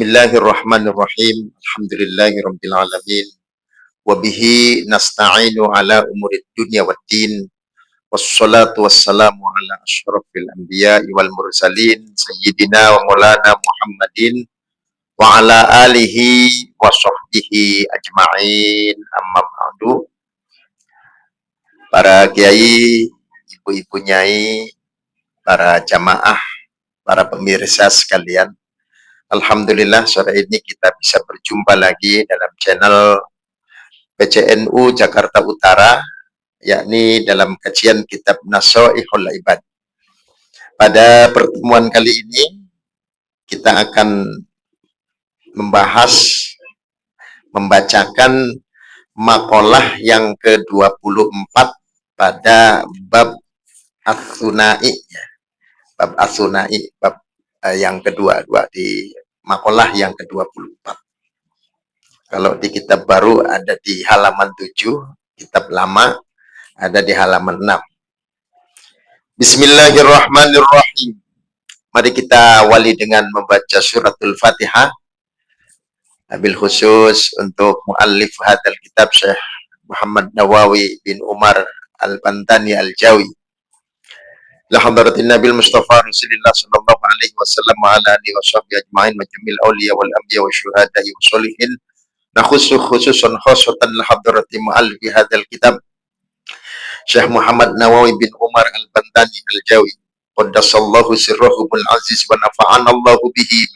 Bismillahirrahmanirrahim. Alhamdulillahirabbil alamin. Wa bihi nasta'inu ala umurid dunya waddin. Wassalatu wassalamu ala asyrafil anbiya'i wal mursalin sayyidina wa maulana Muhammadin wa ala alihi wa sahbihi ajma'in. Amma ba'du. Para kiai, ibu-ibu nyai, para jamaah, para pemirsa sekalian, alhamdulillah sore ini kita bisa berjumpa lagi dalam channel PCNU Jakarta Utara, yakni dalam kajian kitab Nasha'ihul Ibad. Pada pertemuan kali ini kita akan membacakan makalah yang ke-24 pada bab As-Sunai, bab As-Sunai, bab yang kedua di makalah yang ke-24. Kalau di kitab baru ada di halaman 7, kitab lama ada di halaman 6. Bismillahirrahmanirrahim. Mari kita awali dengan membaca suratul Fatihah. Wabil khusus untuk muallif hadal kitab Syekh Muhammad Nawawi bin Umar Al-Bantani Al-Jawi. La hadratin Nabil Mustafa Rasulillah sallallahu alaihi wasallam wa ala alihi wa sahbihi ajma'in wa jamil awliya wal anbiya wa syuhada'i wa sholihin. Nakhusu khususan khosatan la hadrati mu'allif hadzal kitab Syekh Muhammad Nawawi bin Umar Al-Bantani Al-Jawi. Qaddasallahu sirrahumul aziz wa nafa'ana Allahu bihim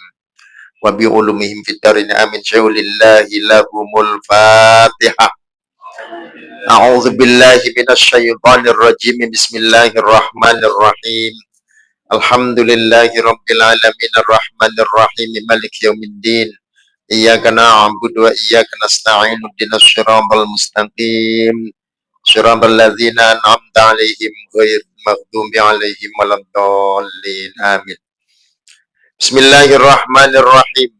wa bi ulumihim fid darin amin. Syaulillahi lahumul Fatihah. A'udzu billahi minasy syaithanir rajim. Bismillahirrahmanirrahim. Alhamdulillahi rabbil alamin arrahmanir rahim maliki yaumiddin. Iyyaka na'budu wa iyyaka nasta'in. Ihdinas shiratal mustaqim. Shiratal ladzina an'amta 'alaihim ghairil maghdubi 'alaihim waladdallin. Amin. Bismillahirrahmanirrahim.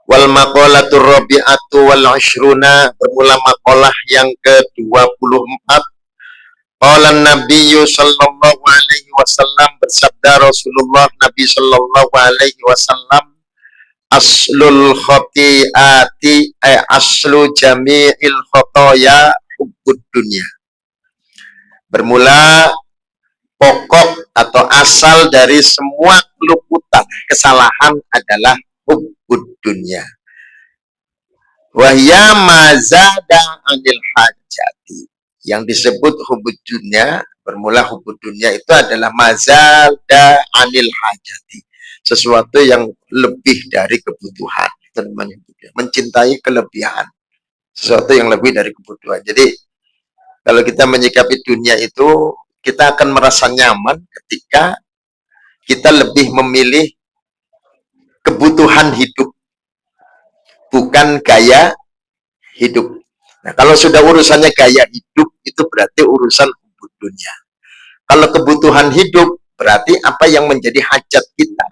Wal maqalatur rabi'atu wal 'ishruna, bermula maqalah yang ke-24. Qala Nabiyyu sallallahu alaihi wasallam, bersabda Rasulullah Nabi sallallahu alaihi wasallam, aslul khati'ati aslu jami'il khotoya hubbud dunya. Bermula pokok atau asal dari semua keluputan kesalahan adalah hubbud dunya. Wahya mazada anil hajati. Yang disebut hubbud dunya, bermula hubbud dunya itu adalah mazada anil hajati, sesuatu yang lebih dari kebutuhan. Itu namanya mencintai kelebihan, sesuatu yang lebih dari kebutuhan. Jadi kalau kita menyikapi dunia itu, kita akan merasa nyaman ketika kita lebih memilih kebutuhan hidup, bukan gaya hidup. Nah, kalau sudah urusannya gaya hidup, itu berarti urusan hubbud dunya. Kalau kebutuhan hidup, berarti apa yang menjadi hajat kita,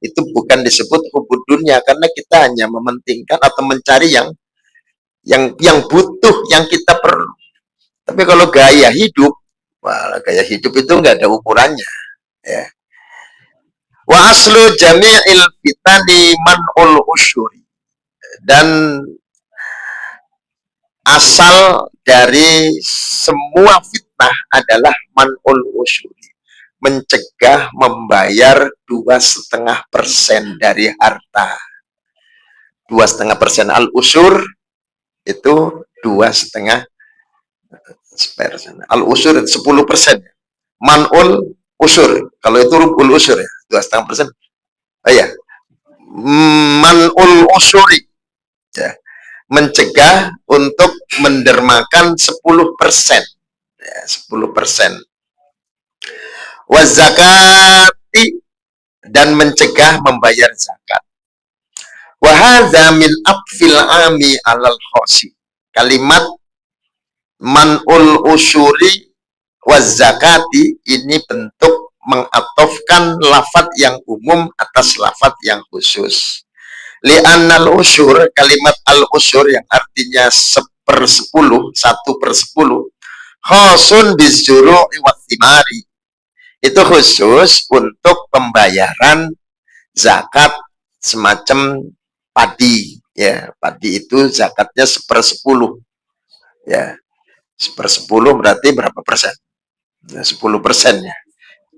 itu bukan disebut hubbud dunya, karena kita hanya mementingkan atau mencari yang butuh, yang kita perlu. Tapi kalau gaya hidup, wah, gaya hidup itu nggak ada ukurannya, ya. Wa aslu jami'il fitani man'ul usyuri, dan asal dari semua fitnah adalah man'ul usyuri, mencegah membayar 2,5% dari harta. 2,5%. Al-usyur itu 2,5%. Al-usyur 10%. Man'ul usyur, kalau itu rubul usyur ya, 2,5%. Oh ya, man'ul usyuri, ya, mencegah untuk mendermakan 10%, ya, 10%. Wazakati, dan mencegah membayar zakat. Wahadza min aqfil ami alal khosi. Kalimat man'ul usyuri wazakati ini bentuk mengatofkan lafaz yang umum atas lafaz yang khusus. Li'annal usyur, kalimat al-usyur yang artinya 1/10, 1/10, khosun bizuru'i wa thimari, itu khusus untuk pembayaran zakat semacam padi, ya. Padi itu zakatnya 1/10, ya. 1/10 berarti berapa persen? Nah, 10% ya.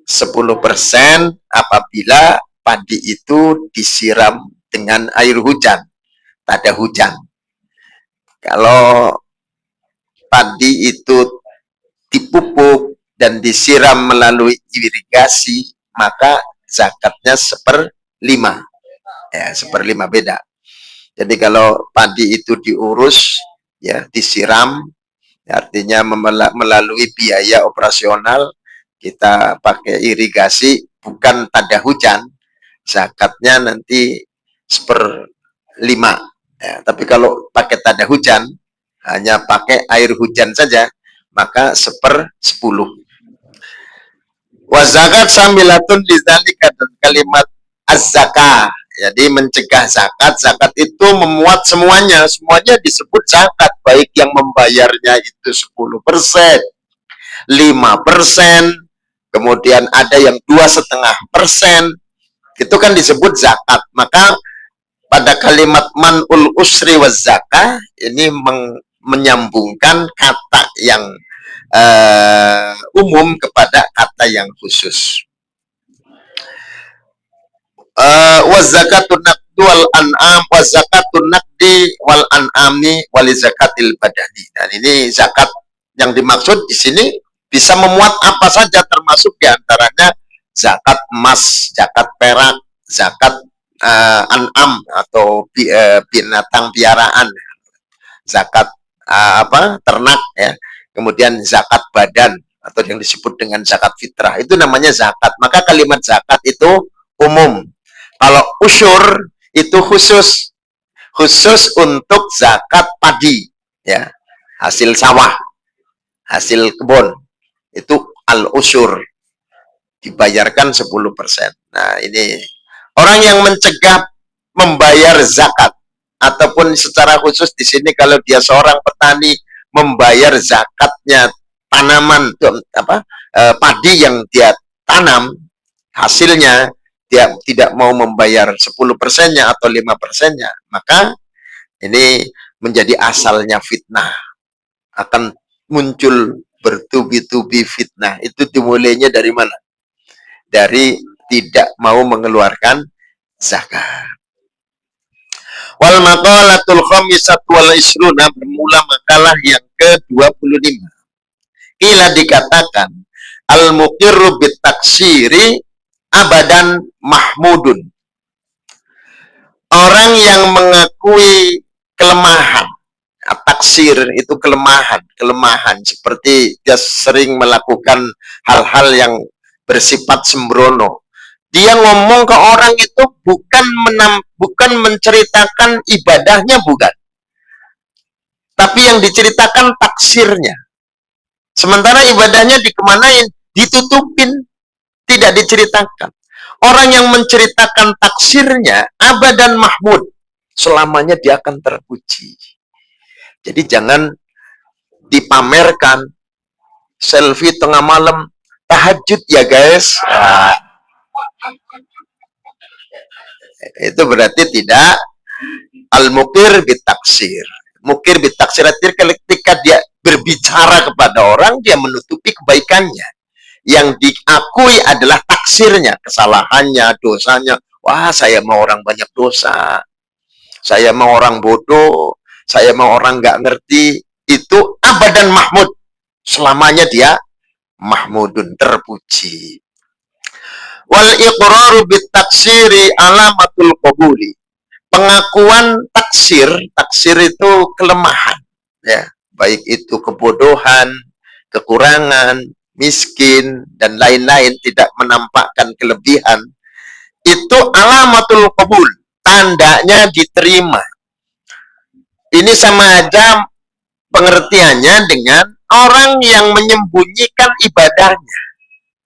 10% apabila padi itu disiram dengan air hujan, tak ada hujan. Kalau padi itu dipupuk dan disiram melalui irigasi, maka zakatnya 1/5. Ya, 1/5 beda. Jadi kalau padi itu diurus, ya, disiram, artinya melalui biaya operasional, kita pakai irigasi, bukan tanda hujan, zakatnya nanti 1/5. Ya, tapi kalau pakai tanda hujan, hanya pakai air hujan saja, maka 1/10. Wazakat samilatun lidzalika, dan kalimat az-zakah, jadi mencegah zakat. Zakat itu memuat semuanya, semuanya disebut zakat, baik yang membayarnya itu 10%, 5%, kemudian ada yang 2,5%, itu kan disebut zakat. Maka pada kalimat man'ul usri waz zakah ini menyambungkan kata yang umum kepada kata yang khusus. Wazakatun naqdi wal an'am, wazakatun naqdi wal an'ami wali zakatil badani. Dan ini zakat yang dimaksud di sini bisa memuat apa saja, termasuk diantaranya zakat emas, zakat perak, zakat an'am atau binatang piaraan, zakat ternak, ya. Kemudian zakat badan atau yang disebut dengan zakat fitrah, itu namanya zakat. Maka kalimat zakat itu umum. Kalau usyur itu khusus untuk zakat padi, ya, hasil sawah, hasil kebun, itu al-usyur, dibayarkan 10%. Nah, ini orang yang mencegah membayar zakat, ataupun secara khusus di sini kalau dia seorang petani membayar zakatnya tanaman padi yang dia tanam, hasilnya dia tidak mau membayar 10%-nya atau 5%-nya, maka ini menjadi asalnya fitnah. Akan muncul bertubi-tubi fitnah. Itu dimulainya dari mana? Dari tidak mau mengeluarkan zakat. Wal maqalatul khamisatu wal isruna, bermula makalah yang ke-25. Ila dikatakan al-muqirru bitaksiri abadan mahmudun. Orang yang mengakui kelemahan, taksir itu kelemahan seperti dia sering melakukan hal-hal yang bersifat sembrono. Dia ngomong ke orang itu bukan menceritakan ibadahnya, bukan, tapi yang diceritakan taksirnya. Sementara ibadahnya dikemanain? Ditutupin, tidak diceritakan. Orang yang menceritakan taksirnya abadan mahmud, selamanya dia akan terpuji. Jadi jangan dipamerkan selfie tengah malam tahajud ya guys. Nah, itu berarti tidak al-mukir bitaksir. Mukir bitaksir ketika dia berbicara kepada orang, dia menutupi kebaikannya. Yang diakui adalah taksirnya, kesalahannya, dosanya. Wah, saya mau orang banyak dosa, saya mau orang bodoh, saya mau orang nggak ngerti. Itu abadan mahmud, selamanya dia mahmudun, terpuji. Wal iqraru bitaksiri alamatul qabuli. Pengakuan taksir itu kelemahan, ya, baik itu kebodohan, kekurangan, miskin, dan lain-lain, tidak menampakkan kelebihan, itu alamatul qabul, tandanya diterima. Ini sama aja pengertiannya dengan orang yang menyembunyikan ibadahnya,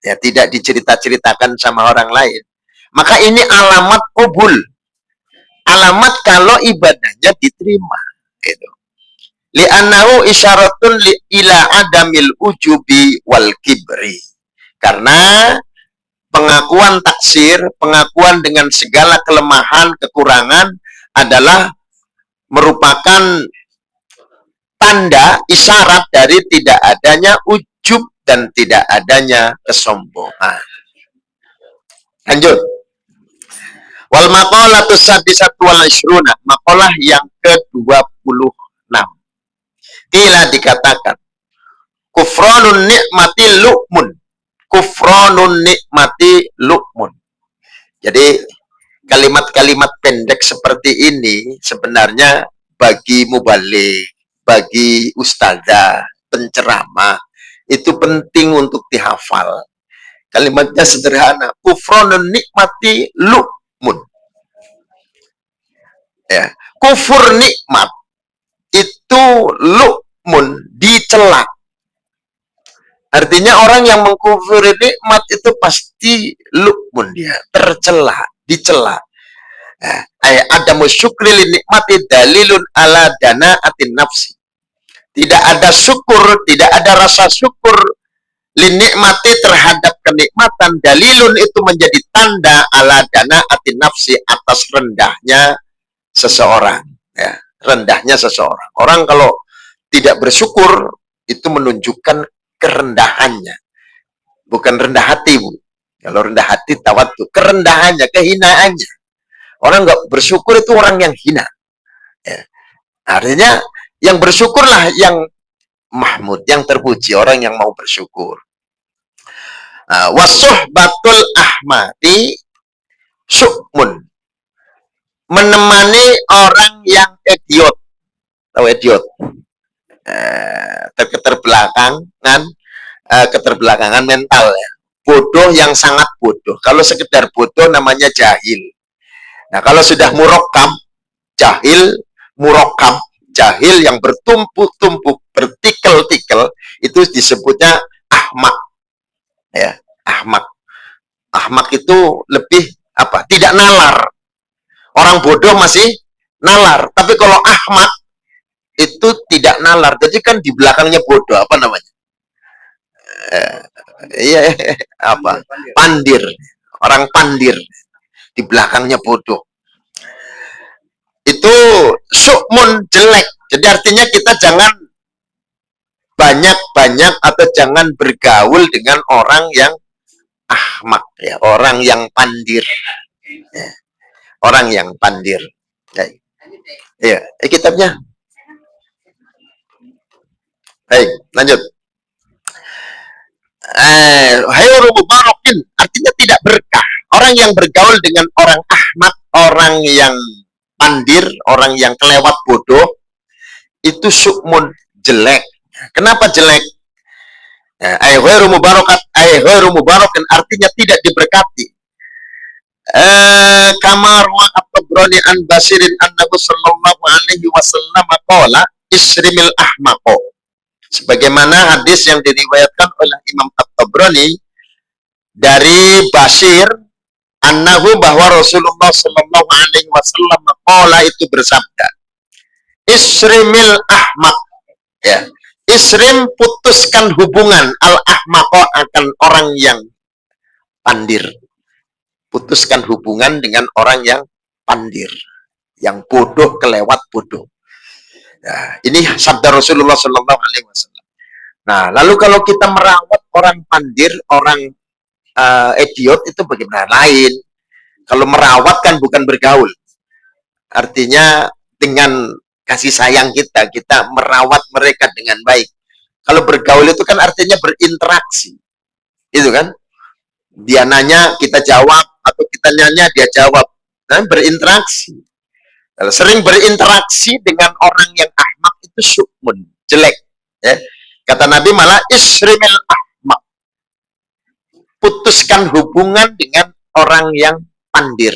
ya, tidak dicerita-ceritakan sama orang lain. Maka ini alamat qabul, alamat kalau ibadahnya diterima, gitu. Li'annahu isyaratun ila adamil ujubi wal kibri. Karena pengakuan taksir, pengakuan dengan segala kelemahan, kekurangan adalah merupakan tanda isyarat dari tidak adanya ujub dan tidak adanya kesombongan. Lanjut. Wal maqalatu sadisatu wal ishruna, maqalah yang ke-26. Qila dikatakan kufranun nikmati lu'mun. Kufranun nikmati lu'mun. Jadi kalimat-kalimat pendek seperti ini sebenarnya bagi mubalik, bagi ustazah, penceramah, itu penting untuk dihafal. Kalimatnya sederhana. Kufranun nikmati lu'mun. Ya, kufur nikmat itu lu'mun, dicela. Artinya orang yang mengkufuri nikmat itu pasti lu'mun, dia tercela, dicela. Ada musyukri li nikmati dalilun ala danaatin nafsi. Tidak ada syukur, tidak ada rasa syukur li nikmati terhadap kenikmatan. Dalilun itu menjadi tanda ala danaatin nafsi, atas rendahnya seseorang, ya, rendahnya seseorang. Orang kalau tidak bersyukur itu menunjukkan kerendahannya, bukan rendah hati, Bu. Kalau rendah hati tawadu, kerendahannya, kehinaannya. Orang nggak bersyukur itu orang yang hina. Ya. Artinya yang bersyukurlah yang mahmud, yang terpuji, orang yang mau bersyukur. Wasuhbatul ahmati syukmun, menemani orang yang idiot. Tahu idiot? Keterbelakangan mental, ya. Bodoh yang sangat bodoh. Kalau sekedar bodoh namanya jahil. Nah, kalau sudah murokkab, jahil, murokkab, jahil yang bertumpuk-tumpuk, bertikel-tikel, itu disebutnya ahmak. Ya, ahmak. Ahmak itu lebih apa? Tidak nalar. Orang bodoh masih nalar, tapi kalau ahmak itu tidak nalar. Jadi kan di belakangnya bodoh, apa namanya? Iya, apa? Pandir. Orang pandir. Di belakangnya bodoh. Itu syukmun, jelek. Jadi artinya kita jangan banyak-banyak atau jangan bergaul dengan orang yang ahmak, ya, orang yang pandir. Ya. Orang yang pandir. Ya, kitabnya. Baik, lanjut. Hayru mubarakin, artinya tidak berkah. Orang yang bergaul dengan orang ahmak, orang yang pandir, orang yang kelewat bodoh, itu syukmun, jelek. Kenapa jelek? Hayru mubarakin, artinya tidak diberkati. Kamar wa at-Tabrani an Basirin annahu sallallahu alaihi wasallam qala isrimil ahmaqo. Sebagaimana hadis yang diriwayatkan oleh Imam At-Tabrani dari Basir annahu, bahwa Rasulullah sallallahu alaihi wasallam qala, itu bersabda, isrimil ahmaq, ya. Isrim, putuskan hubungan, al ahmaqo, akan orang yang pandir. Putuskan hubungan dengan orang yang pandir, yang bodoh, kelewat bodoh. Nah, ini sabda Rasulullah Sallallahu Alaihi Wasallam. Nah, lalu kalau kita merawat orang pandir, orang idiot, itu bagaimana? Lain. Kalau merawat kan bukan bergaul. Artinya dengan kasih sayang kita merawat mereka dengan baik. Kalau bergaul itu kan artinya berinteraksi, itu kan? Dia nanya, kita jawab, atau kita nanya, dia jawab. Nah, berinteraksi. Kalau sering berinteraksi dengan orang yang ahmak, itu syukmun, jelek. Ya. Kata Nabi malah, isrimil ahmak. Putuskan hubungan dengan orang yang pandir.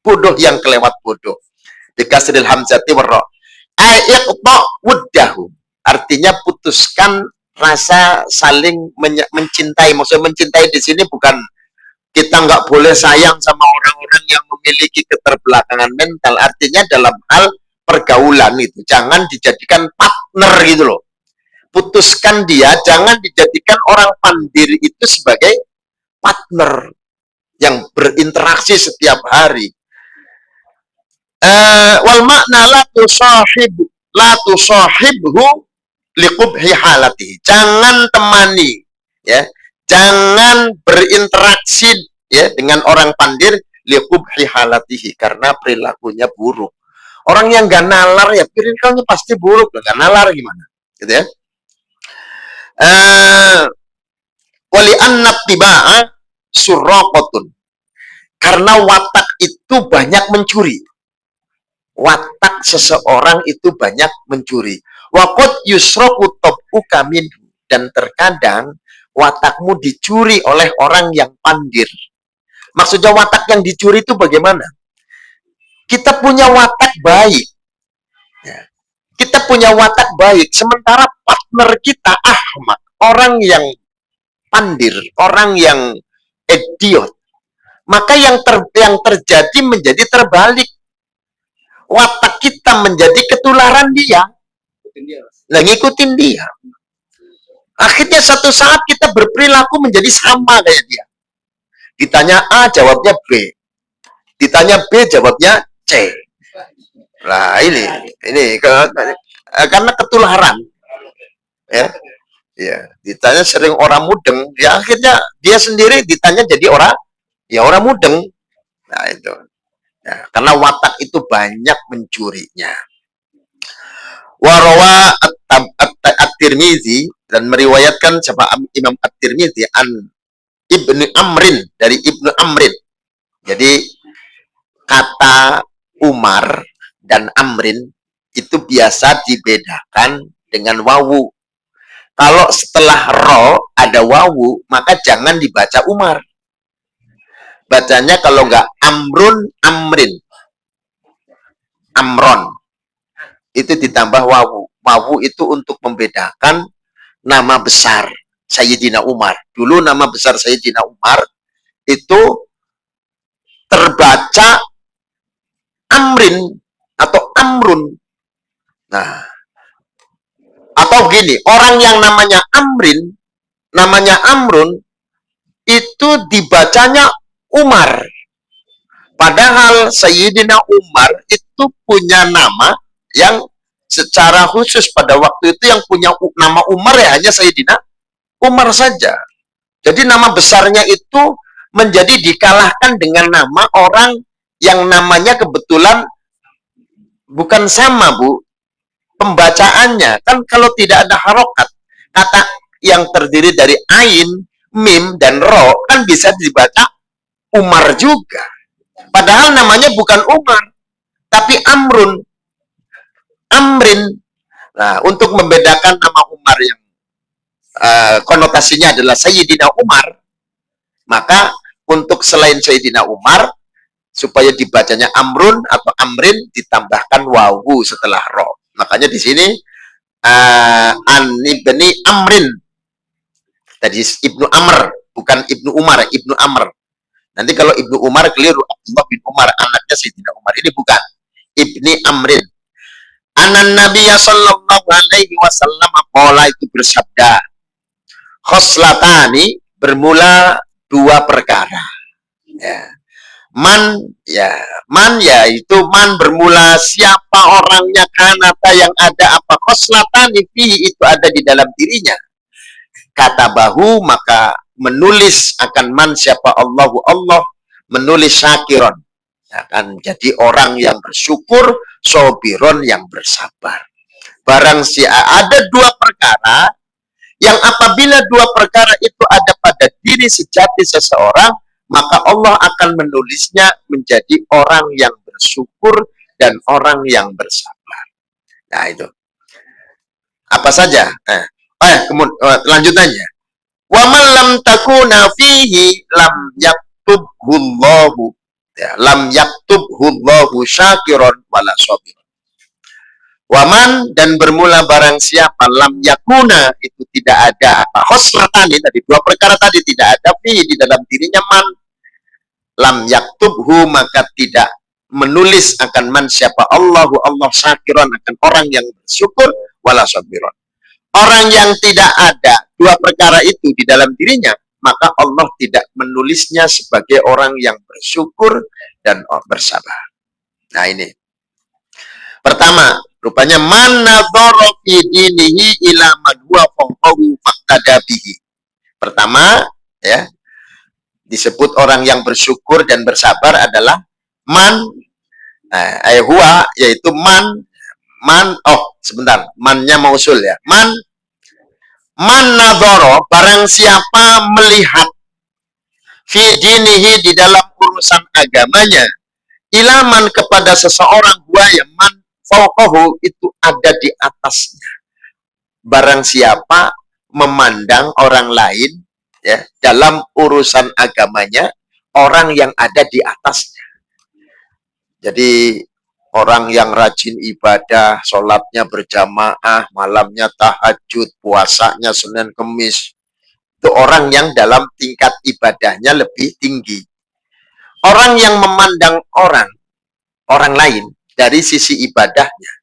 Bodoh yang kelewat bodoh. Dikasril hamzati warra. A'iqta wuddahu. Artinya putuskan rasa saling mencintai. Maksudnya mencintai di sini bukan kita nggak boleh sayang sama orang-orang yang memiliki keterbelakangan mental. Artinya dalam hal pergaulan itu jangan dijadikan partner gitu loh. Putuskan dia, jangan dijadikan orang pandir itu sebagai partner yang berinteraksi setiap hari. Wal makna la tusahibhu liqubhi halati. Jangan temani, ya, jangan berinteraksi, ya, dengan orang pandir liqubhi halatihi, karena perilakunya buruk. Orang yang gak nalar, ya perilakunya pasti buruk. Gak nalar gimana, gitu ya. Wali annat tiba'a surraqatun, karena watak itu banyak mencuri. Watak seseorang itu banyak mencuri. Waqad yusraqu tab'uka minhu, dan terkadang watakmu dicuri oleh orang yang pandir. Maksudnya watak yang dicuri itu bagaimana? Kita punya watak baik, ya. Kita punya watak baik, sementara partner kita ahmak, orang yang pandir, orang yang idiot. Maka yang terjadi menjadi terbalik. Watak kita menjadi ketularan dia. Nah, ngikutin dia. Akhirnya satu saat kita berperilaku menjadi sama kayak dia. Ditanya A, jawabnya B. Ditanya B, jawabnya C. Nah, ini karena ketularan. Ya. Ya, ditanya sering orang mudeng, ya akhirnya dia sendiri ditanya jadi orang mudeng. Nah, itu. Ya, karena watak itu banyak mencurinya. Warawa at-Tirmizi, dan meriwayatkan siapa Imam at-Tirmizi an Ibnu Amrin, dari Ibnu Amrin. Jadi kata Umar dan Amrin itu biasa dibedakan dengan wawu. Kalau setelah ro ada wawu, maka jangan dibaca Umar. Bacanya kalau enggak Amrun, Amrin. Amron. Itu ditambah wawu. Wawu itu untuk membedakan nama besar Sayyidina Umar. Dulu nama besar Sayyidina Umar itu terbaca Amrin atau Amrun. Nah, atau gini, orang yang namanya Amrin, namanya Amrun, itu dibacanya Umar. Padahal Sayyidina Umar itu punya nama yang secara khusus pada waktu itu yang punya nama Umar ya hanya Sayyidina Umar saja. Jadi nama besarnya itu menjadi dikalahkan dengan nama orang yang namanya kebetulan bukan sama, Bu. Pembacaannya kan kalau tidak ada harokat, kata yang terdiri dari ain, mim, dan ro kan bisa dibaca Umar juga. Padahal namanya bukan Umar, tapi Amrun, Amrin. Nah, untuk membedakan nama Umar yang konotasinya adalah Sayyidina Umar, maka untuk selain Sayyidina Umar, supaya dibacanya Amrun atau Amrin, ditambahkan wawu setelah ro. Makanya di sini an ibni Amrin, tadi Ibnu Amr, bukan Ibnu Umar, Ibnu Amr. Nanti kalau Ibnu Umar keliru, Abdullah bin Umar, anaknya Sayyidina Umar. Ini bukan, Ibni Amrin. Anan Nabiya sallallahu alaihi wasallam qala, itu bersabda, khoslatani, bermula dua perkara. Ya. Man yaitu man bermula siapa orangnya, kanata yang ada apa, khoslatani fihi, itu ada di dalam dirinya. Kata bahu, maka menulis akan man siapa Allahu, Allah menulis syakiron, akan jadi orang yang bersyukur, sobiron yang bersabar. Barang ada dua perkara yang apabila dua perkara itu ada pada diri sejati seseorang, maka Allah akan menulisnya menjadi orang yang bersyukur dan orang yang bersabar. Nah, itu apa saja? Kemudian lanjutannya, wa man lam takuna fihi lam yaktubhullahu, ya, lam yaktubhullahu syakiron wala sabiron. Waman, dan bermula barang siapa lam yakuna, itu tidak ada apa, khoslatani, tadi dua perkara tadi tidak ada fihi di dalam dirinya man, lam yaktubhu, maka tidak menulis akan man siapa Allahu, Allah syakiron, akan orang yang bersyukur, wala sabiron. Orang yang tidak ada dua perkara itu di dalam dirinya, maka Allah tidak menulisnya sebagai orang yang bersyukur dan bersabar. Nah ini. Pertama, rupanya man nadhara fi dinihi ila man huwa fawqahu faqtada bihi. Pertama, ya, disebut orang yang bersyukur dan bersabar adalah man huwa, yaitu man sebentar, mannya mausul ya. Man nadhara, barang siapa melihat fi dinihi, di dalam urusan agamanya, ilaman, kepada seseorang, huwa yang man fauqahu, itu ada di atasnya. Barang siapa memandang orang lain, ya, dalam urusan agamanya, orang yang ada di atasnya. Jadi orang yang rajin ibadah, sholatnya berjamaah, malamnya tahajud, puasanya Senin Kemis, itu orang yang dalam tingkat ibadahnya lebih tinggi. Orang yang memandang orang lain dari sisi ibadahnya,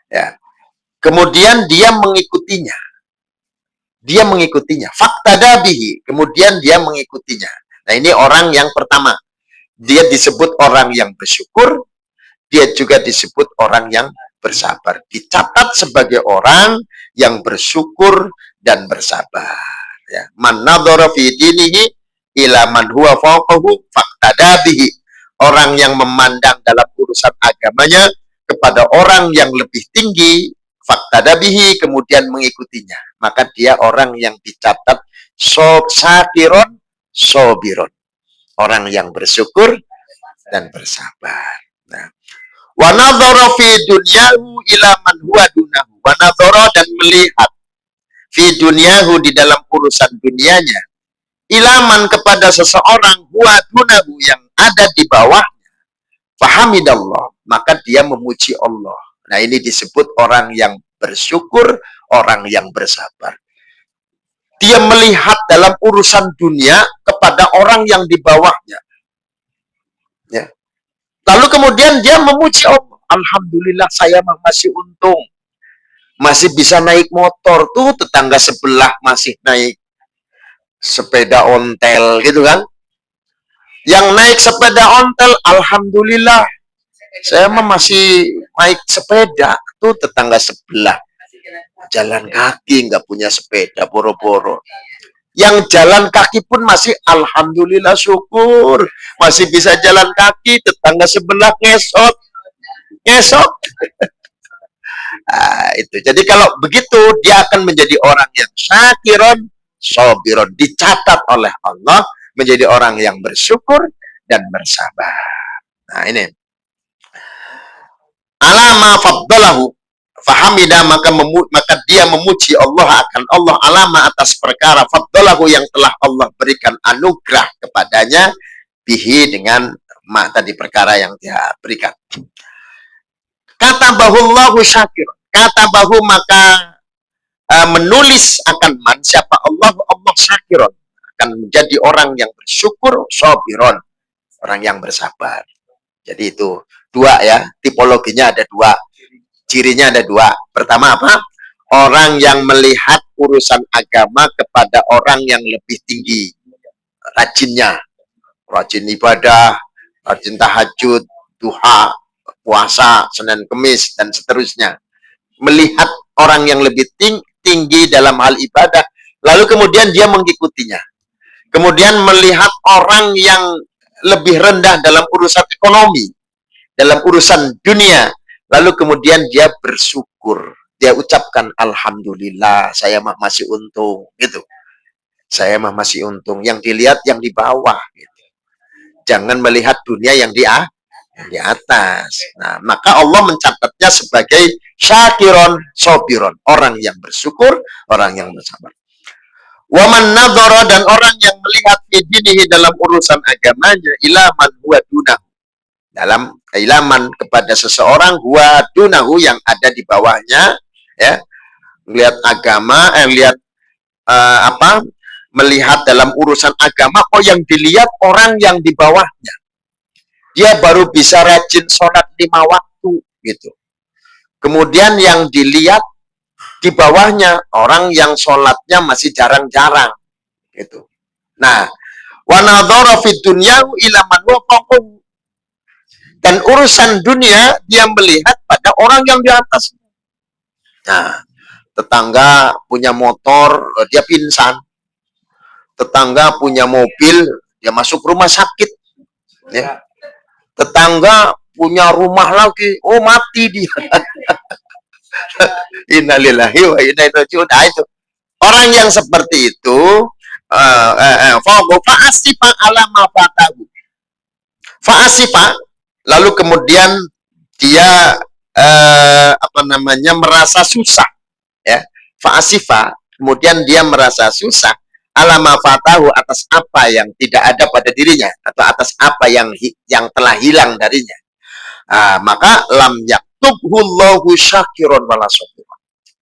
ya, kemudian dia mengikutinya, faktada bihi, kemudian dia mengikutinya. Nah ini orang yang pertama, dia disebut orang yang bersyukur, dia juga disebut orang yang bersabar. Dicatat sebagai orang yang bersyukur dan bersabar. Ya. Man nadhara fi dinihi ila man huwa fawqahu faqtada bihi. Orang yang memandang dalam urusan agamanya kepada orang yang lebih tinggi, faqtada bihi, kemudian mengikutinya. Maka dia orang yang dicatat syakiron sobiron. Orang yang bersyukur dan bersabar. Nah, wa nadhara fi dunyahu ila man huwa dunahu. Wa nadhara, dan melihat fi dunyahu, di dalam urusan dunianya, ilaman, kepada seseorang, huwa dunahu, yang ada di bawahnya, fahamidallah, maka dia memuji Allah. Nah ini disebut orang yang bersyukur, orang yang bersabar. Dia melihat dalam urusan dunia kepada orang yang di bawahnya, ya. Lalu kemudian dia memuji Allah. Alhamdulillah, saya masih untung, masih bisa naik motor. Tuh tetangga sebelah masih naik sepeda ontel, gitu kan. Yang naik sepeda ontel, alhamdulillah, saya masih naik sepeda. Tuh tetangga sebelah jalan kaki, nggak punya sepeda, boro-boro. Yang jalan kaki pun masih alhamdulillah, syukur, masih bisa jalan kaki. Tetangga sebelah ngesot. Nah, itu. Jadi kalau begitu, dia akan menjadi orang yang syakiron sobiron, dicatat oleh Allah menjadi orang yang bersyukur dan bersabar. Nah ini. Alama faddalahu fahamida, maka dia memuji Allah akan Allah, alama, atas perkara, faddalahu, yang telah Allah berikan anugerah kepadanya, bihi, dengan tadi perkara yang dia berikan. Kata bahullahu syakir, kata bahu, maka menulis akan man, siapa Allah syakiron, akan menjadi orang yang bersyukur, sobiron, orang yang bersabar. Jadi itu dua, ya, tipologinya ada dua, cirinya ada dua. Pertama apa? Orang yang melihat urusan agama kepada orang yang lebih tinggi, rajinnya, rajin ibadah, rajin tahajud, duha, puasa, Senin Kemis, dan seterusnya. Melihat orang yang lebih tinggi dalam hal ibadah, lalu kemudian dia mengikutinya. Kemudian melihat orang yang lebih rendah dalam urusan ekonomi, dalam urusan dunia, lalu kemudian dia bersyukur, dia ucapkan alhamdulillah, saya masih untung, gitu. Saya masih untung. Yang dilihat yang di bawah, gitu. Jangan melihat dunia yang di atas. Nah, maka Allah mencatatnya sebagai syakiron sobiron, orang yang bersyukur, orang yang bersabar. Waman nadhara, dan orang yang melihat dinihi, dalam urusan agamanya, ilaman huwa dunahu, dalam ilaman, kepada seseorang, huwa dunahu, yang ada di bawahnya, ya. Melihat agama, melihat dalam urusan agama, yang dilihat orang yang di bawahnya. Dia baru bisa rajin sholat 5 waktu, gitu. Kemudian yang dilihat di bawahnya, orang yang sholatnya masih jarang-jarang, gitu. Nah, wa nadhara fid dunya ila man waqahu, dan urusan dunia dia melihat pada orang yang di atas. Nah, tetangga punya motor, dia pingsan. Tetangga punya mobil, dia masuk rumah sakit. Ya. Tetangga punya rumah lagi, oh mati dia. Innalillahi wa inna ilaihi raji'un. Nah, itu orang yang seperti itu fa'asifa ala ma fatahu. Fa'asifa, lalu kemudian dia merasa susah, ya. Fa'asifa, kemudian dia merasa susah ala ma fatahu, atas apa yang tidak ada pada dirinya atau atas apa yang telah hilang darinya. Maka lam yaktubhullahu syakiron wala sabira.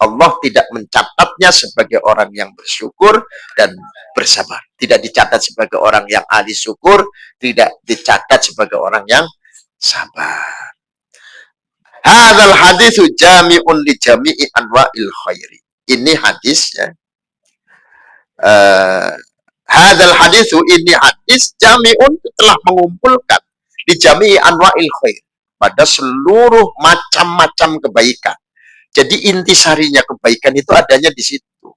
Allah tidak mencatatnya sebagai orang yang bersyukur dan bersabar. Tidak dicatat sebagai orang yang ahli syukur, tidak dicatat sebagai orang yang sabar. Hadzal haditsu jami'un li jami'i anwa'il khairi. Ini hadis, ya. Hadzal haditsu, ini hadis jami'un, telah mengumpulkan li jami'i anwa'il khair, pada seluruh macam-macam kebaikan. Jadi intisarinya kebaikan itu adanya di situ.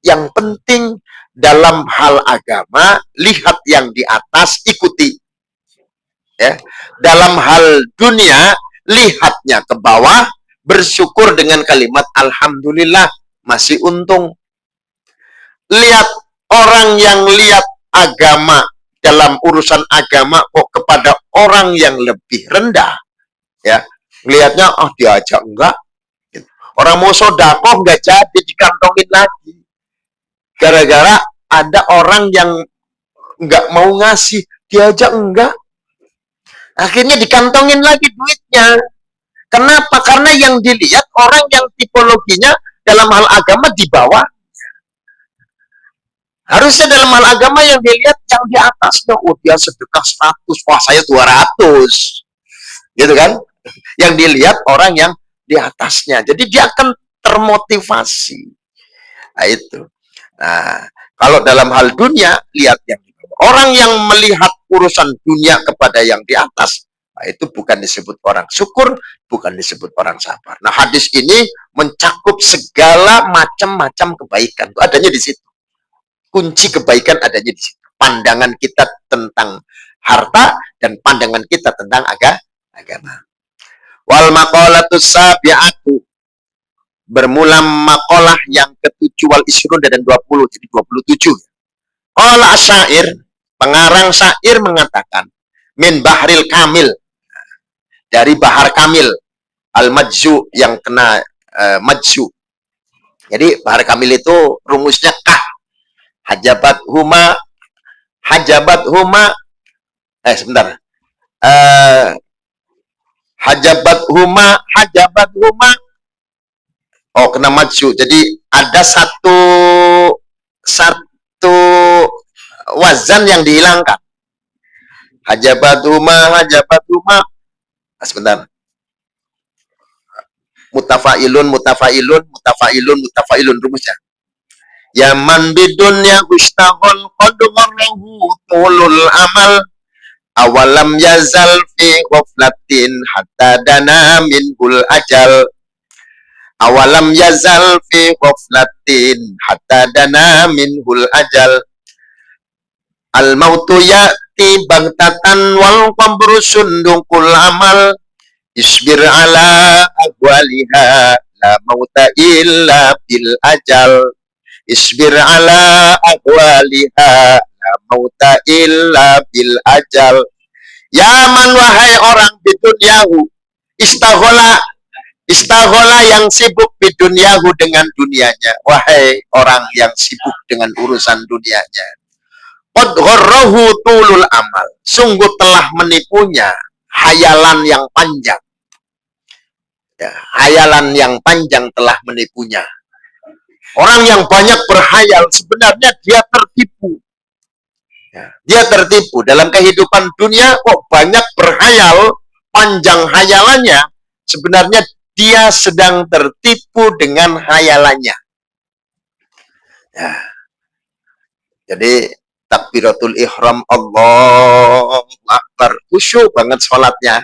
Yang penting dalam hal agama, lihat yang di atas, ikuti. Ya. Dalam hal dunia, lihatnya ke bawah, bersyukur dengan kalimat alhamdulillah, masih untung. Lihat orang yang lihat agama, dalam urusan agama kok kepada orang yang lebih rendah, ya, lihatnya diajak enggak. Orang mau sodakoh nggak jadi, dikantongin lagi. Gara-gara ada orang yang nggak mau ngasih, diajak enggak. Akhirnya dikantongin lagi duitnya. Kenapa? Karena yang dilihat orang yang tipologinya dalam hal agama di bawah. Harusnya dalam hal agama yang dilihat yang di atasnya. Oh, dia sedekah 100, wah saya 200. Gitu kan? Yang dilihat orang yang di atasnya. Jadi dia akan termotivasi. Nah, itu. Nah, kalau dalam hal dunia, lihat yang di bawah. Orang yang melihat urusan dunia kepada yang di atas, nah, itu bukan disebut orang syukur, bukan disebut orang sabar. Nah, hadis ini mencakup segala macam-macam kebaikan. Itu adanya di situ. Kunci kebaikan adanya di situ. Pandangan kita tentang harta dan pandangan kita tentang agama. Wal maqalatus sabi'atu, bermula maqalah yang ke-7 wal isrun dan 20, jadi 27. Qala asyair, pengarang syair mengatakan, min bahril kamil, dari bahar kamil, al majzu, yang kena majzu. Jadi bahar kamil itu rumusnya kah, hajabat huma hajabat huma, oh kena maju. Jadi ada satu wazan yang dihilangkan. Hajabat huma, sebentar. Mutafailun rumusnya. Yaman bidunya ustaghol qadgharrahu tulul amal, awalam yazal fi ghaflatin hatta dana minhul ajal. Awalam yazal fi ghaflatin hatta dana minhul ajal. Al mautu ya'ti baghtatan wal qabru sundukul amal. Isbir ala ahwaliha la mauta illa bil ajal. Isbir ala ahwaliha la mauta illa bil ajal. Ya man, wahai orang bidunyahu, istaghola yang sibuk bidunyahu, dengan dunianya. Wahai orang yang sibuk dengan urusan dunianya. Qad gharrahu tulul amal, sungguh telah menipunya hayalan yang panjang. Ya, hayalan yang panjang telah menipunya. Orang yang banyak berhayal, sebenarnya dia tertipu. Ya, dia tertipu dalam kehidupan dunia. Kok banyak berhayal, panjang hayalannya, sebenarnya dia sedang tertipu dengan hayalannya. Ya. Jadi takbiratul ihram, Allahu Akbar, khusyuk banget sholatnya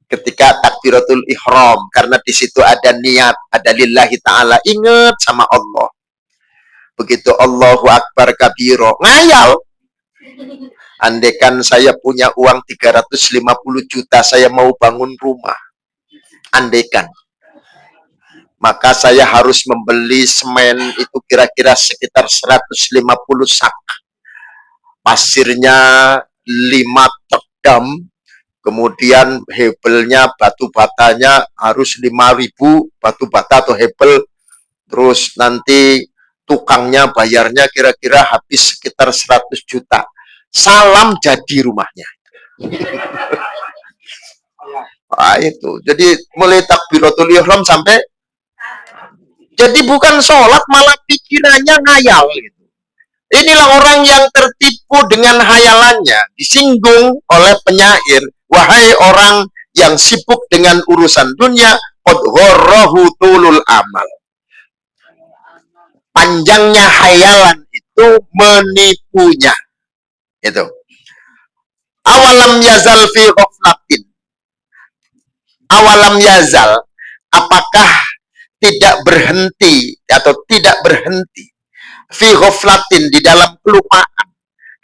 ketika takbiratul ihram, karena di situ ada niat, ada lillahi ta'ala, ingat sama Allah. Begitu Allahu Akbar kabiro, ngayal. Andaikan saya punya uang 350 juta, saya mau bangun rumah. Andaikan. Maka saya harus membeli semen itu kira-kira sekitar 150 sak. Pasirnya 5 truk, kemudian hebelnya, batu batanya harus 5.000 batu bata atau hebel. Terus nanti tukangnya bayarnya kira-kira habis sekitar 100 juta. Salam jadi rumahnya. Nah, itu. Jadi mulai takbiratul ihram sampai, jadi bukan sholat, malah pikirannya ngayal gitu. Inilah orang yang tertipu dengan hayalannya. Disinggung oleh penyair, wahai orang yang sibuk dengan urusan dunia, qad gharrahu tulul amal. Panjangnya hayalan itu menipunya. Itu. Awalam yazal fi ghaflatin. Awalam yazal, apakah tidak berhenti atau tidak berhenti fi ghaflatin, di dalam kelupaan,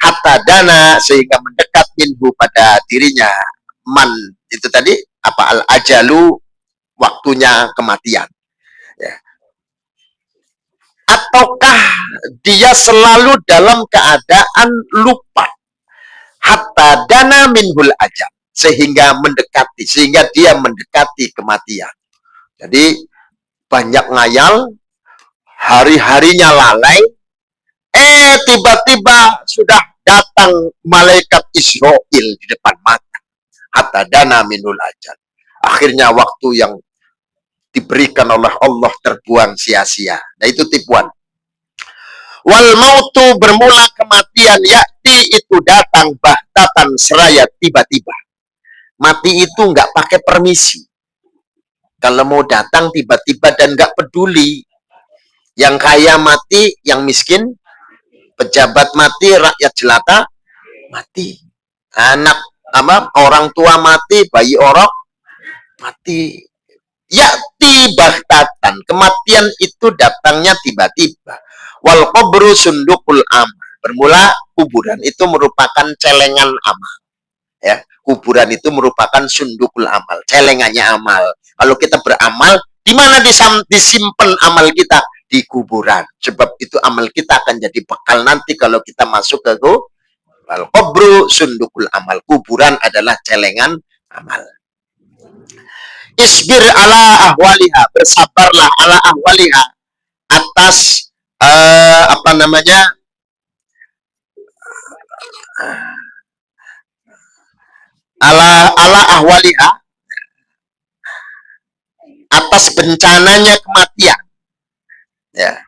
hatta dana, sehingga mendekat minhu, pada dirinya, man itu tadi apa, al ajalu, waktunya kematian ya. Ataukah dia selalu dalam keadaan lupa, hatta dana minhul ajal, sehingga mendekati, sehingga dia mendekati kematian. Jadi banyak ngayal, hari-harinya lalai, tiba-tiba sudah datang malaikat Israel di depan mata, hatta dana minul ajal. Akhirnya waktu yang diberikan oleh Allah terbuang sia-sia. Nah, itu tipuan. Wal mautu, bermula kematian, yakti, itu datang bahtatan, seraya tiba-tiba. Mati itu nggak pakai permisi. Kalau mau datang tiba-tiba dan nggak peduli. Yang kaya mati, yang miskin, pejabat mati, rakyat jelata mati, anak orang tua mati, bayi orok mati. Yakti bahtatan, kematian itu datangnya tiba-tiba. Wal qabru sundukul amal, bermula kuburan itu merupakan celengan amal ya. Kuburan itu merupakan sundukul amal, celengannya amal. Kalau kita beramal, di mana disimpan amal kita? Di kuburan. Sebab itu amal kita akan jadi bekal nanti kalau kita masuk ke al qabru sundukul amal. Kuburan adalah celengan amal. Isbir ala ahwaliha, bersabarlah ala ahwaliha, atas apa namanya, ala ahwaliha, atas bencananya kematian ya.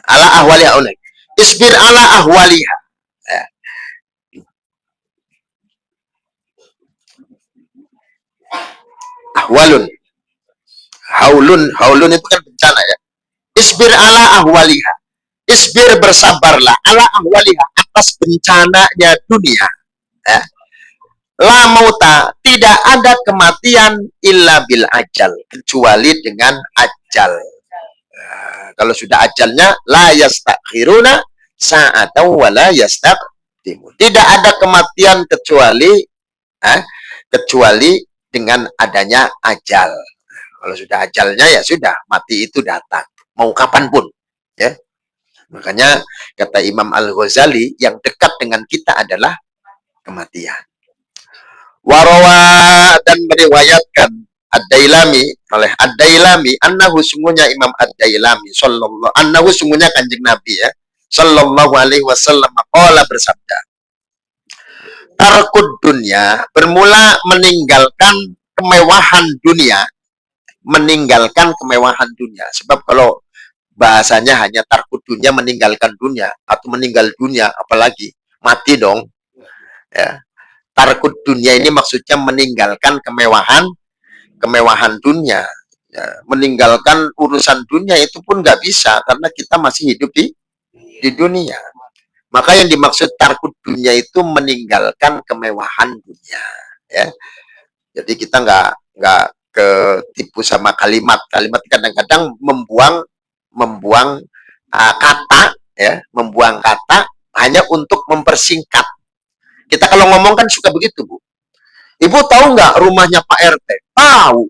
Ala ahwaliha, isbir ala ahwaliha ya. Ahwalun, haulun itu kan bencana ya. Isbir ala ahwaliha, isbir, bersabarlah, ala ahwaliha, atas bencananya dunia ya. La mauta, tidak ada kematian, illa bil ajal, kecuali dengan ajal. Kalau sudah ajalnya, la yastakhiruna sa'atan wa la yastaqdimun. Tidak ada kematian kecuali dengan adanya ajal. Kalau sudah ajalnya, ya sudah, mati itu datang, mau kapanpun ya. Makanya kata Imam Al-Ghazali, yang dekat dengan kita adalah kematian. Warawa, dan meriwayatkan Ad-Dailami, oleh Ad-Dailami, annahu, sungguhnya Imam Ad-Dailami sallallahu, annahu, sungguhnya Kanjeng Nabi ya, sallallahu alaihi wasallam, qala, bersabda, tarkud dunya, bermula meninggalkan kemewahan dunia, meninggalkan kemewahan dunia. Sebab kalau bahasanya hanya tarkud dunya, meninggalkan dunia, atau meninggal dunia, apalagi mati dong ya. Tarkud dunia ini maksudnya meninggalkan kemewahan dunia. Ya, meninggalkan urusan dunia itu pun nggak bisa karena kita masih hidup di dunia. Maka yang dimaksud tarkut dunia itu meninggalkan kemewahan dunia. Ya, jadi kita nggak ketipu sama kalimat. Kalimat kadang-kadang membuang kata, ya, membuang kata hanya untuk mempersingkat. Kita kalau ngomong kan suka begitu, Bu. Ibu tahu nggak rumahnya Pak RT? Tahu.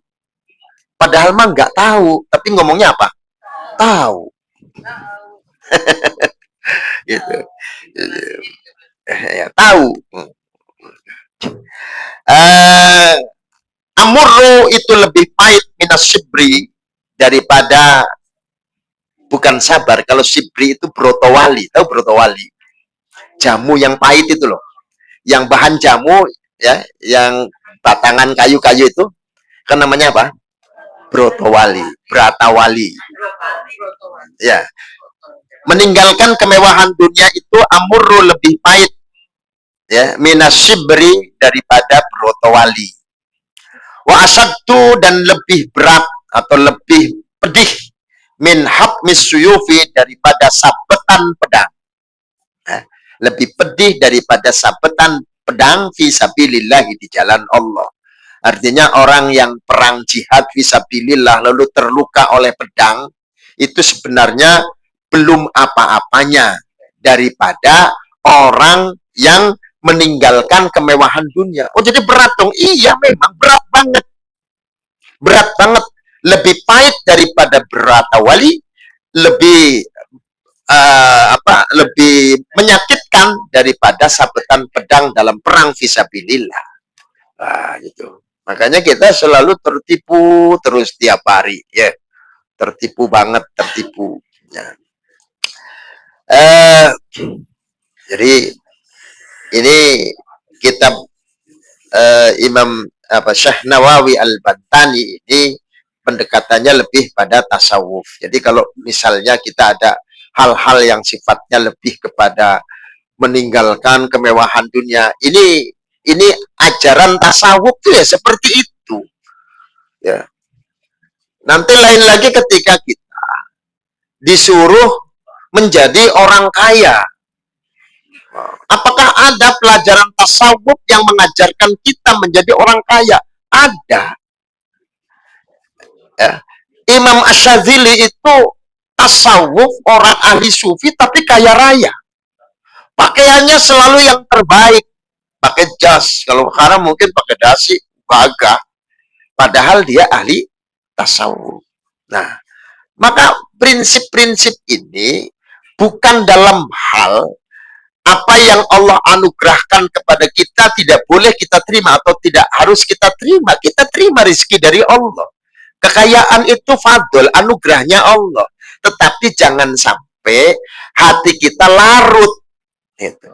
Padahal mah nggak tahu, tapi ngomongnya apa? Tahu. Gitu. Ya, tahu. Amurru itu lebih pahit minas sibri daripada, bukan sabar. Kalau sibri itu brotowali, tahu brotowali? Jamu yang pahit itu loh. Yang bahan jamu, ya, yang batangan kayu-kayu itu kan namanya apa? Brotowali, bratawali. Ya. Meninggalkan kemewahan dunia itu amurru lebih pahit, ya, minas sibri daripada brotowali. Wa asadtu dan lebih berat atau lebih pedih min habmis suyufi daripada sabetan pedang. Lebih pedih daripada sabetan pedang fi sabilillah di jalan Allah. Artinya orang yang perang jihad fi sabilillah lalu terluka oleh pedang itu sebenarnya belum apa-apanya daripada orang yang meninggalkan kemewahan dunia. Oh, jadi berat dong? Iya, memang berat banget. Berat banget. Lebih pahit daripada beratawali, lebih lebih menyakitkan daripada sabetan pedang dalam perang fisabilillah. Gitu. Makanya kita selalu tertipu terus tiap hari, ya. Tertipu banget, tertipu. Ya. Jadi ini kitab Imam Syekh Nawawi Al-Bantani ini pendekatannya lebih pada tasawuf. Jadi kalau misalnya kita ada hal-hal yang sifatnya lebih kepada meninggalkan kemewahan dunia, ini ajaran tasawuf tuh ya seperti itu. Ya. Nanti lain lagi ketika kita disuruh menjadi orang kaya. Apakah ada pelajaran tasawuf yang mengajarkan kita menjadi orang kaya? Ada. Ya. Imam Asyadzili itu tasawuf, orang ahli sufi tapi kaya raya. Pakaiannya selalu yang terbaik. Pakai jas. Kalau sekarang mungkin pakai dasi, gagah. Padahal dia ahli tasawuf. Nah, maka prinsip-prinsip ini bukan dalam hal apa yang Allah anugerahkan kepada kita tidak boleh kita terima atau tidak harus kita terima. Kita terima rezeki dari Allah. Kekayaan itu fadl, anugerahnya Allah. Tetapi jangan sampai hati kita larut. Gitu.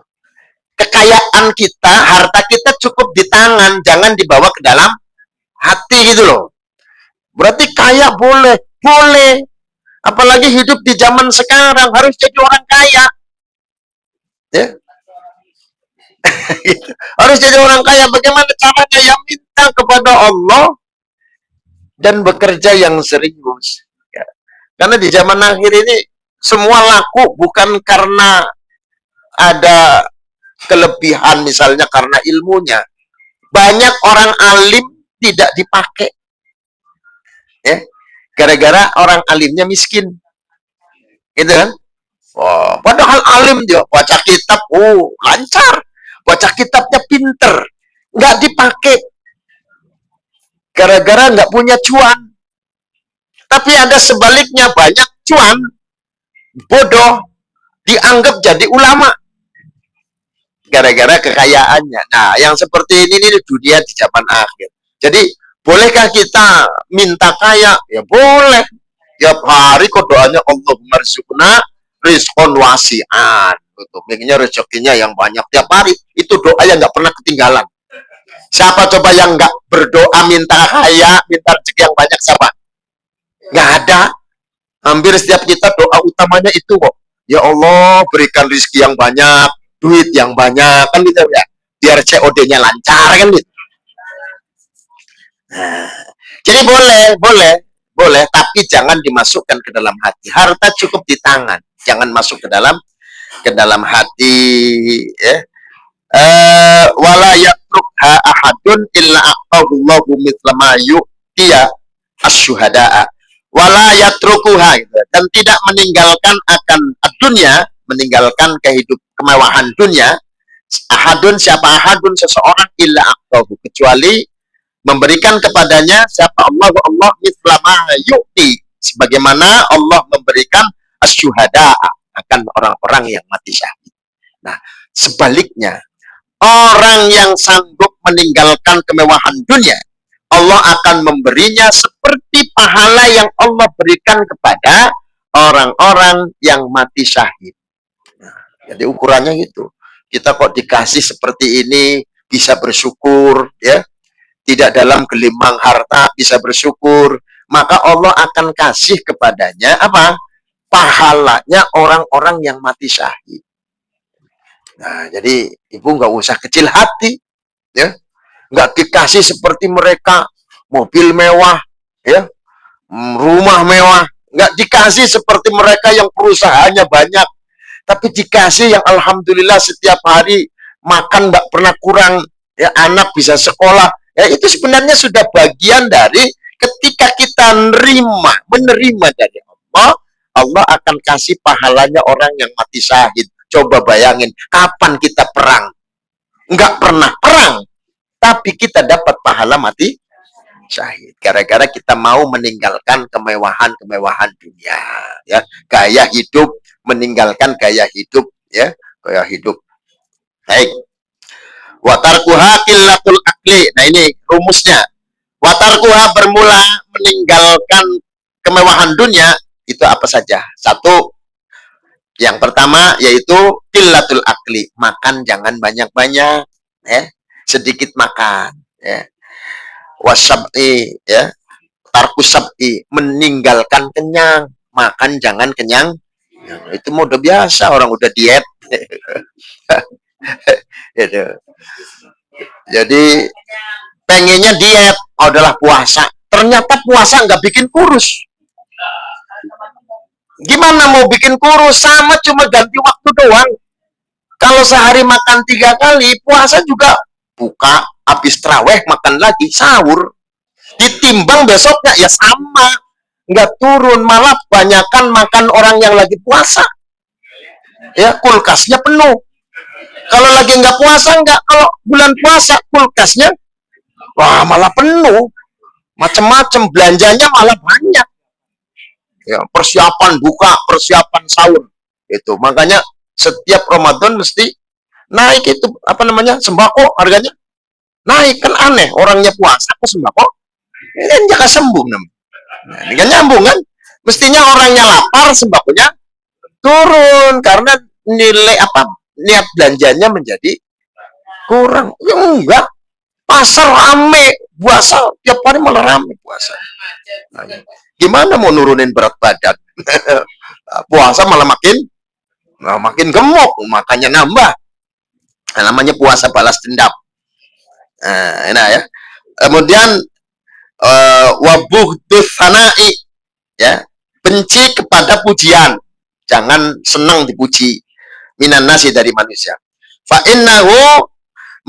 Kekayaan kita, harta kita cukup di tangan, jangan dibawa ke dalam hati gitu loh. Berarti kaya boleh, boleh. Apalagi hidup di zaman sekarang harus jadi orang kaya. Ya. Harus jadi orang kaya. Bagaimana caranya? Ya minta kepada Allah dan bekerja yang serius. Ya. Karena di zaman akhir ini semua laku bukan karena ada kelebihan, misalnya karena ilmunya. Banyak orang alim tidak dipakai. Ya. Gara-gara orang alimnya miskin. Gitu kan? Oh, padahal alim dia baca kitab, lancar, baca kitabnya pinter, nggak dipakai, gara-gara nggak punya cuan. Tapi ada sebaliknya, banyak cuan, bodoh, dianggap jadi ulama, gara-gara kekayaannya. Nah, yang seperti ini dunia di zaman akhir. Jadi, bolehkah kita minta kaya? Ya boleh. Tiap hari kok doanya Allahumma rizqna rizqon wasi'an. Pengennya rezekinya yang banyak tiap hari. Itu doa yang nggak pernah ketinggalan. Siapa coba yang nggak berdoa minta kaya, minta rezeki yang banyak, siapa? Nggak ada. Hampir setiap kita doa utamanya itu kok. Ya Allah, berikan rezeki yang banyak, duit yang banyak, kan gitu ya. Biar COD-nya lancar kan gitu. Nah, jadi boleh boleh, tapi jangan dimasukkan ke dalam hati. Harta cukup di tangan, jangan masuk ke dalam hati, ya. Wala yatrukha ahadun illa aqtahullahu mithla ma yu'tiya asyuhada'a. Wala yatrukuha, gitu. Dan tidak meninggalkan akan dunia, meninggalkan kemewahan dunia, ahadun, siapa ahadun, seseorang, illa aqtahu, kecuali memberikan kepadanya siapa Allah mithla ma yu'ti, sebagaimana Allah memberikan asyuhada akan orang-orang yang mati syahid. Nah, sebaliknya, orang yang sanggup meninggalkan kemewahan dunia, Allah akan memberinya seperti pahala yang Allah berikan kepada orang-orang yang mati syahid. Nah, jadi ukurannya gitu. Kita kok dikasih seperti ini, bisa bersyukur, ya. Tidak dalam gelimang harta, bisa bersyukur, maka Allah akan kasih kepadanya apa? Pahalanya orang-orang yang mati syahid. Nah, jadi ibu nggak usah kecil hati, ya. Nggak dikasih seperti mereka, mobil mewah, ya, rumah mewah. Nggak dikasih seperti mereka yang perusahaannya banyak, tapi dikasih yang alhamdulillah setiap hari makan nggak pernah kurang, ya, anak bisa sekolah. Ya, itu sebenarnya sudah bagian dari ketika kita menerima dari Allah, Allah akan kasih pahalanya orang yang mati syahid. Coba bayangin, kapan kita perang? Nggak pernah perang, tapi kita dapat pahala mati syahid. Gara-gara kita mau meninggalkan kemewahan-kemewahan dunia, ya, gaya hidup, meninggalkan gaya hidup, ya, gaya hidup. Baik. Watarkuha qillatul akli. Nah, ini rumusnya. Watarkuha, bermula meninggalkan kemewahan dunia itu apa saja? Satu, yang pertama yaitu qillatul akli, makan jangan banyak-banyak, ya. Sedikit makan, ya. Wasab'i, ya. Tarkusab'i, meninggalkan kenyang, makan jangan kenyang. Itu mah udah biasa, orang udah diet. Jadi pengennya diet, adalah puasa. Ternyata puasa nggak bikin kurus. Gimana mau bikin kurus? Sama, cuma ganti waktu doang. Kalau sehari makan 3 kali, puasa juga buka, habis traweh makan lagi, sahur. Ditimbang besoknya ya sama, nggak turun, malah banyakan makan orang yang lagi puasa. Ya, kulkasnya penuh. Kalau lagi nggak puasa, nggak. Kalau bulan puasa, kulkasnya wah malah penuh. Macam-macam, belanjanya malah banyak. Ya, persiapan buka, persiapan sahur. Itu makanya setiap Ramadan mesti naik itu apa namanya, sembako harganya naik. Kan aneh, orangnya puasa kok sembako. Ini kan jaka sembuh. Nah, ini kan nyambung kan? Mestinya orangnya lapar, sembakonya turun karena nilai apa, niat belanjanya menjadi kurang. Ya enggak, pasar rame, puasa tiap hari malah rame puasa. Nah, gimana mau nurunin berat badan? Puasa malah makin gemuk, makanya nambah. Nah, namanya puasa balas dendam. Nah, ya. Kemudian wabuhdus sanai, ya, benci kepada pujian, jangan senang dipuji, minan nasi, dari manusia. Fa innahu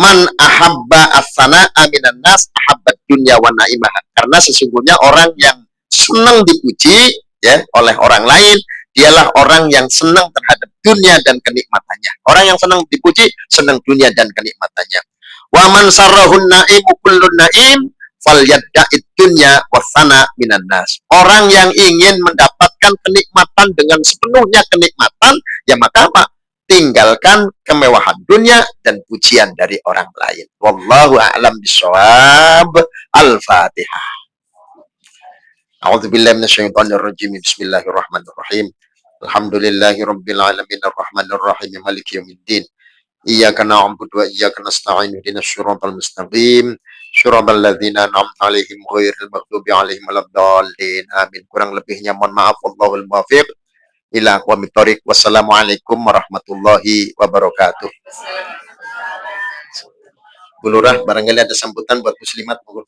man ahabba as-sana'a minan nas ahabbat dunya wa na'imaha. Karena sesungguhnya orang yang senang dipuji, ya, oleh orang lain, dialah orang yang senang terhadap dunia dan kenikmatannya. Orang yang senang dipuji, senang dunia dan kenikmatannya. Wa man sarrahun na'imu kullun na'im falyadda'id dunya wasana minan nas. Orang yang ingin mendapatkan kenikmatan dengan sepenuhnya kenikmatan, ya maka apa? Tinggalkan kemewahan dunia dan pujian dari orang lain. Wallahu a'lam bishawab. Al-Fatihah. A'udzubillahi minasyaitonirrajim. Bismillahirrahmanirrahim. Alhamdulillahirabbil alamin arrahmanir rahim maliki yaumiddin. Iyyaka na'budu wa iyyaka nasta'in ihdinas siratal mustaqim. Shiratal ladzina an'amta 'alaihim ghairil maghdubi 'alaihim waladdallin. Amin. Kurang lebihnya mohon maaf. Wallahul muwaffiq ila aqwamit thoriq. Wassalamualaikum warahmatullahi wabarakatuh. Bu Lurah, barangkali ada sambutan buat muslimat, Bu.